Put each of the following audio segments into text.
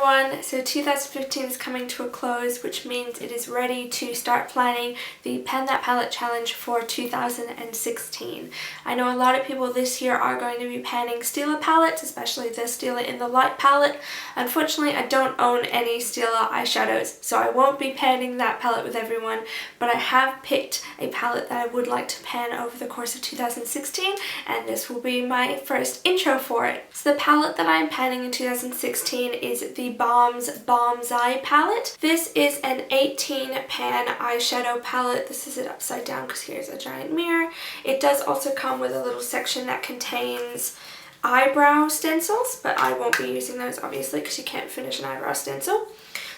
everyone! So 2015 is coming to a close, which means it is ready to start planning the Pan That Palette challenge for 2016. I know a lot of people this year are going to be panning Stila palettes, especially the Stila in the Light palette. Unfortunately, I don't own any Stila eyeshadows, so I won't be panning that palette with everyone, but I have picked a palette that I would like to pan over the course of 2016, and this will be my first intro for it. So the palette that I'm panning in 2016 is the Balm Balmsai Palette. This is an 18 pan eyeshadow palette. This is it upside down because here's a giant mirror. It does also come with a little section that contains eyebrow stencils, but I won't be using those obviously because you can't finish an eyebrow stencil.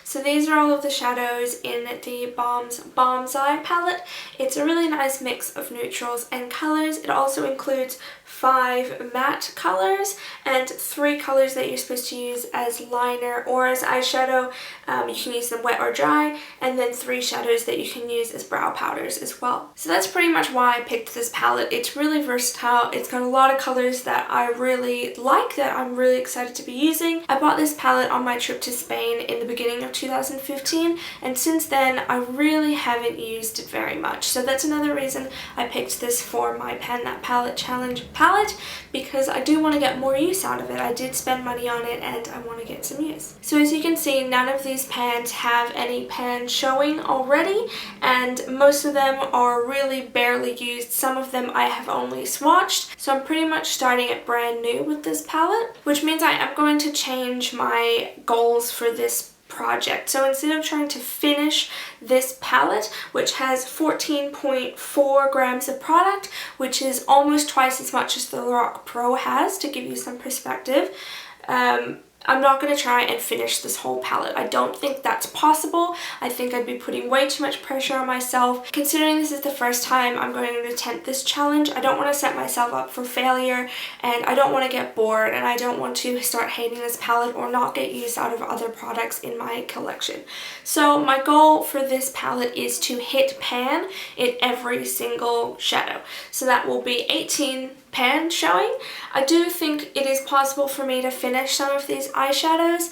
So these are all of the shadows in the Balm Balmsai palette. It's a really nice mix of neutrals and colors. It also includes 5 matte colors and 3 colors that you're supposed to use as liner or as eyeshadow. You can use them wet or dry, and then 3 shadows that you can use as brow powders as well. So that's pretty much why I picked this palette. It's really versatile. It's got a lot of colors that I really like, that I'm really excited to be using. I bought this palette on my trip to Spain in the beginning of 2015, and since then I really haven't used it very much. So that's another reason I picked this for my Pan That Palette challenge palette, because I do want to get more use out of it. I did spend money on it and I want to get some use. So as you can see, none of these pans have any pan showing already, and most of them are really barely used. Some of them I have only swatched, so I'm pretty much starting it brand new with this palette, which means I am going to change my goals for this project. So instead of trying to finish this palette, which has 14.4 grams of product, which is almost twice as much as the Lorac Pro has, to give you some perspective, I'm not going to try and finish this whole palette. I don't think that's possible. I think I'd be putting way too much pressure on myself. Considering this is the first time I'm going to attempt this challenge, I don't want to set myself up for failure, and I don't want to get bored, and I don't want to start hating this palette or not get use out of other products in my collection. So my goal for this palette is to hit pan in every single shadow. So that will be 18 pan showing. I do think it is possible for me to finish some of these eyeshadows,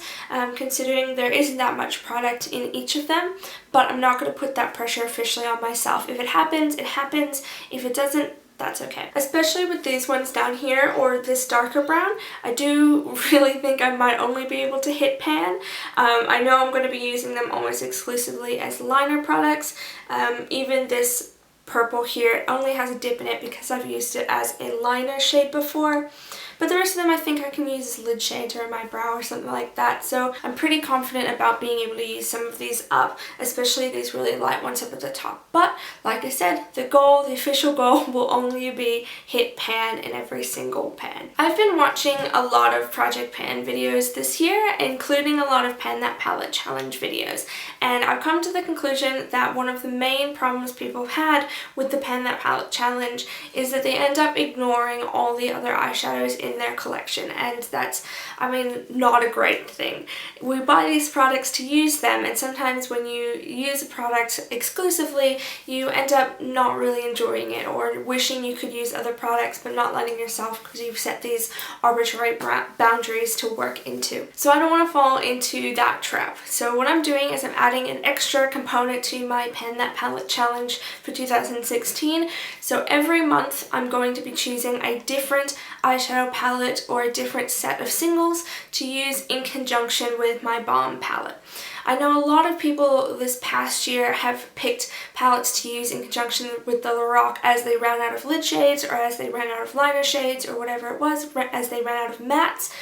considering there isn't that much product in each of them, but I'm not going to put that pressure officially on myself. If it happens, it happens. If it doesn't, that's okay. Especially with these ones down here, or this darker brown, I do really think I might only be able to hit pan. I know I'm going to be using them almost exclusively as liner products. Even this purple here, it only has a dip in it because I've used it as a liner shade before, but the rest of them I think I can use as lid shades or my brow or something like that. So I'm pretty confident about being able to use some of these up, especially these really light ones up at the top. But like I said, the goal, the official goal, will only be hit pan in every single pan. I've been watching a lot of Project Pan videos this year, including a lot of Pan That Palette challenge videos, and I've come to the conclusion that one of the main problems people have had with the Pan That Palette challenge is that they end up ignoring all the other eyeshadows in their collection, and that's, I mean, not a great thing. We buy these products to use them, and sometimes when you use a product exclusively, you end up not really enjoying it, or wishing you could use other products but not letting yourself, because you've set these arbitrary boundaries to work into. So I don't want to fall into that trap. So what I'm doing is I'm adding an extra component to my Pan That Palette challenge for 2016. So every month I'm going to be choosing a different eyeshadow palette or a different set of singles to use in conjunction with my Balm palette. I know a lot of people this past year have picked palettes to use in conjunction with the Lorac as they ran out of lid shades, or as they ran out of liner shades, or whatever it was, as they ran out of mattes.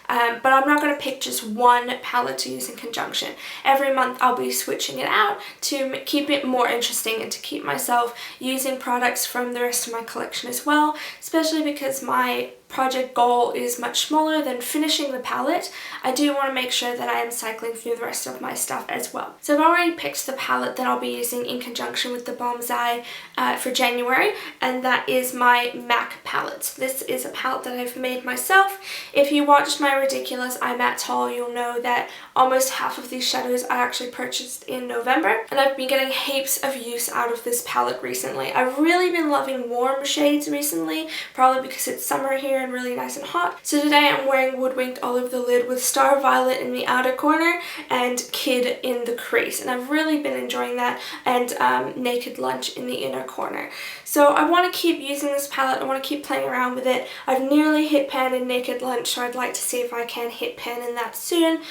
But I'm not going to pick just one palette to use in conjunction. Every month I'll be switching it out to keep it more interesting and to keep myself using products from the rest of my collection as well, especially because my project goal is much smaller than finishing the palette. I do want to make sure that I am cycling through the rest of my stuff as well. So I've already picked the palette that I'll be using in conjunction with the Balmsai for January, and that is my MAC palette. This is a palette that I've made myself. If you watched my ridiculous eye matte haul, you'll know that almost half of these shadows I actually purchased in November, and I've been getting heaps of use out of this palette recently. I've really been loving warm shades recently, probably because it's summer here clear and really nice and hot. So today I'm wearing Woodwinked all over the lid with Star Violet in the outer corner and Kid in the crease, and I've really been enjoying that, and Naked Lunch in the inner corner. So I want to keep using this palette, I want to keep playing around with it. I've nearly hit pan in Naked Lunch, so I'd like to see if I can hit pan in that soon.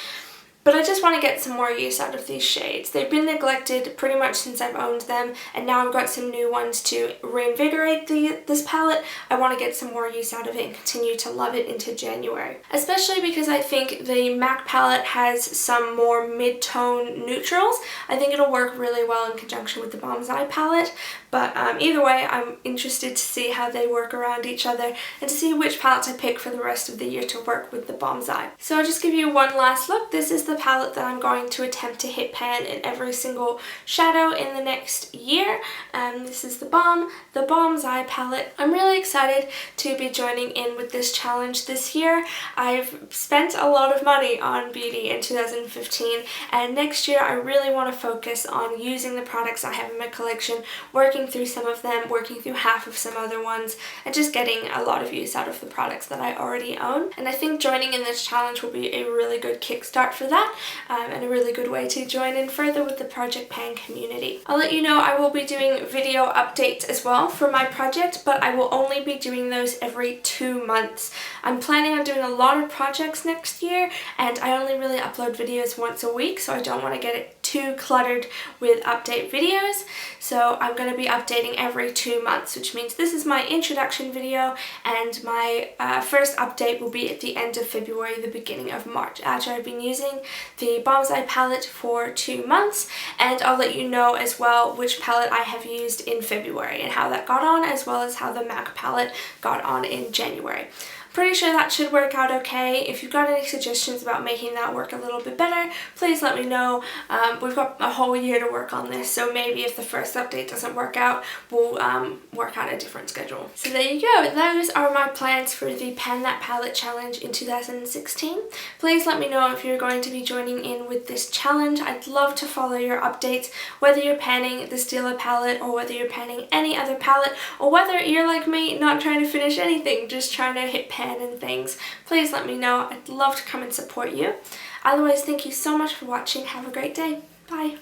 But I just want to get some more use out of these shades. They've been neglected pretty much since I've owned them, and now I've got some new ones to reinvigorate this palette. I want to get some more use out of it and continue to love it into January. Especially because I think the MAC palette has some more mid-tone neutrals. I think it'll work really well in conjunction with the Balmsai palette. But either way, I'm interested to see how they work around each other and to see which palettes I pick for the rest of the year to work with the Balmsai. So I'll just give you one last look. This is the palette that I'm going to attempt to hit pan in every single shadow in the next year. This is the Balmsai palette. I'm really excited to be joining in with this challenge this year. I've spent a lot of money on beauty in 2015, and next year I really want to focus on using the products I have in my collection, working through some of them, working through half of some other ones, and just getting a lot of use out of the products that I already own. And I think joining in this challenge will be a really good kickstart for that, and a really good way to join in further with the Project Pan community. I'll let you know I will be doing video updates as well for my project, but I will only be doing those every 2 months. I'm planning on doing a lot of projects next year, and I only really upload videos once a week, so I don't want to get it too cluttered with update videos. So I'm going to be updating every 2 months, which means this is my introduction video, and my first update will be at the end of February, the beginning of March, after I've been using the Balmsai palette for 2 months, and I'll let you know as well which palette I have used in February and how that got on, as well as how the MAC palette got on in January. Pretty sure that should work out okay. If you've got any suggestions about making that work a little bit better, please let me know. We've got a whole year to work on this, so maybe if the first update doesn't work out, we'll work out a different schedule. So there you go. Those are my plans for the Pan That Palette challenge in 2016. Please let me know if you're going to be joining in with this challenge. I'd love to follow your updates, whether you're panning the Stila palette or whether you're panning any other palette, or whether you're like me, not trying to finish anything, just trying to hit pan and things. Please let me know. I'd love to come and support you. Otherwise, thank you so much for watching. Have a great day. Bye.